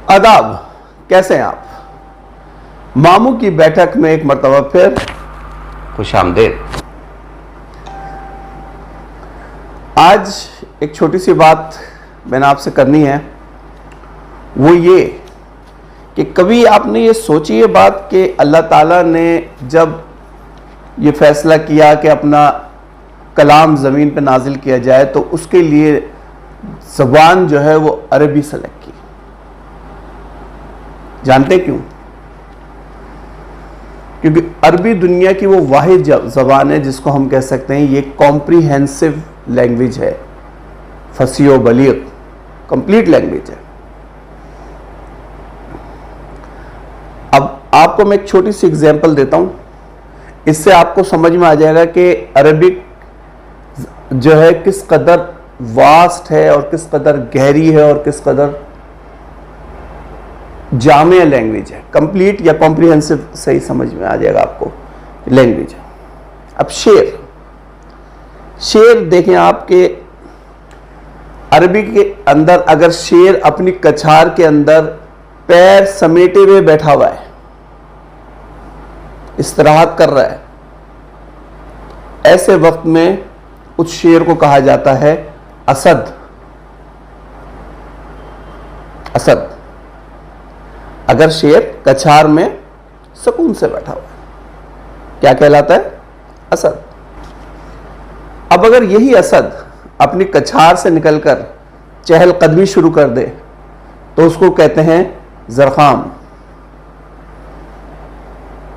आदाब, कैसे हैं आप? मामू की बैठक में एक मरतबा फिर खुश आमदेद। आज एक छोटी सी बात मैंने आपसे करनी है, वो ये कि कभी आपने ये सोची ये बात कि अल्लाह ताला ने जब ये फैसला किया कि अपना कलाम ज़मीन पे नाजिल किया जाए तो उसके लिए ज़बान जो है वो अरबी सेलेक्ट की। जानते क्यों? क्योंकि अरबी दुनिया की वो वाहिद ज़बान है जिसको हम कह सकते हैं ये कॉम्प्रीहेंसिव लैंग्वेज है, फसी व बलीग कंप्लीट लैंग्वेज है। अब आपको मैं एक छोटी सी एग्जांपल देता हूं, इससे आपको समझ में आ जाएगा कि अरबिक जो है किस कदर वास्ट है और किस कदर गहरी है और किस कदर जामिया लैंग्वेज है। कंप्लीट या कॉम्प्रिहेंसिव सही समझ में आ जाएगा आपको लैंग्वेज है। अब शेर देखें आपके अरबी के अंदर, अगर शेर अपनी कछार के अंदर पैर समेटे हुए बैठा हुआ है, इस्तराहत कर रहा है, ऐसे वक्त में उस शेर को कहा जाता है असद। असद अगर शेर कछार में सुकून से बैठा हुआ है, क्या कहलाता है? असद। अब अगर यही असद अपनी कछार से निकलकर चहलकदमी शुरू कर दे तो उसको कहते हैं ज़रख़ाम।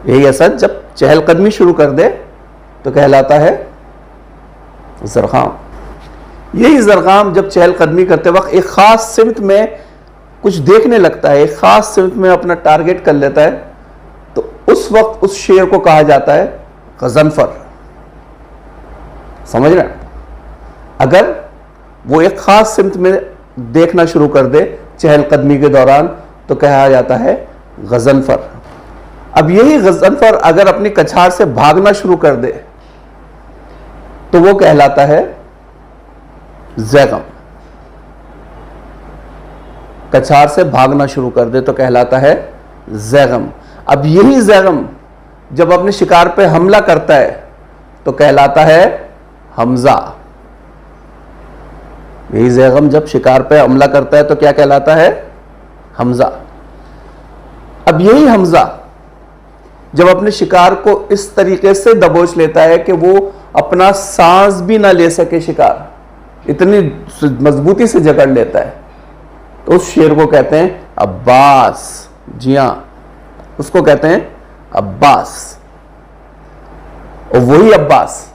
यही असद जब चहलकदमी शुरू कर दे तो कहलाता है ज़रख़ाम। यही ज़रख़ाम जब चहलकदमी करते वक्त एक ख़ास सिमत में कुछ देखने लगता है, एक ख़ास सिमत में अपना टारगेट कर लेता है, तो उस वक्त उस शेर को कहा जाता है ग़ज़नफ़र। समझ रहे हैं? अगर वो एक ख़ास सिमत में देखना शुरू कर दे चहलकदमी के दौरान तो कहा जाता है ग़ज़नफ़र। अब यही ग़ज़नफ़र अगर अपनी कछार से भागना शुरू कर दे तो वो कहलाता है ज़ैग़म। कछार से भागना शुरू कर दे तो कहलाता है ज़ैग़म। अब यही ज़ैग़म जब अपने शिकार पे हमला करता है तो कहलाता है हमज़ा। यही ज़ैग़म जब शिकार पे हमला करता है तो क्या कहलाता है? हमज़ा। अब यही हमज़ा जब अपने शिकार को इस तरीके से दबोच लेता है कि वो अपना सांस भी ना ले सके, शिकार इतनी मजबूती से जकड़ लेता है, तो उस शेर को कहते हैं अब्बास। जी हां, उसको कहते हैं अब्बास। और वही अब्बास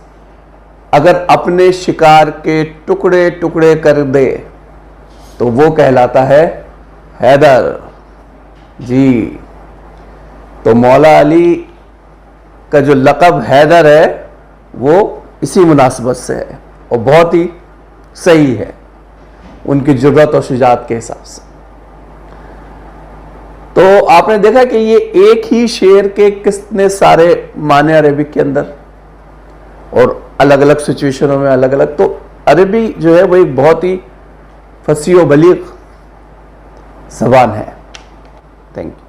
अगर अपने शिकार के टुकड़े टुकड़े कर दे तो वो कहलाता है हैदर। जी, तो मौला अली का जो लक़ब हैदर है वो इसी मुनासिबत से है और बहुत ही सही है उनकी जुर्रत और शुजाअत के हिसाब से। तो आपने देखा कि ये एक ही शेर के कितने सारे माने अरबिक के अंदर और अलग अलग सिचुएशनों में अलग अलग। तो अरबी जो है वो एक बहुत ही फसी व बलीग ज़बान है। Thank you.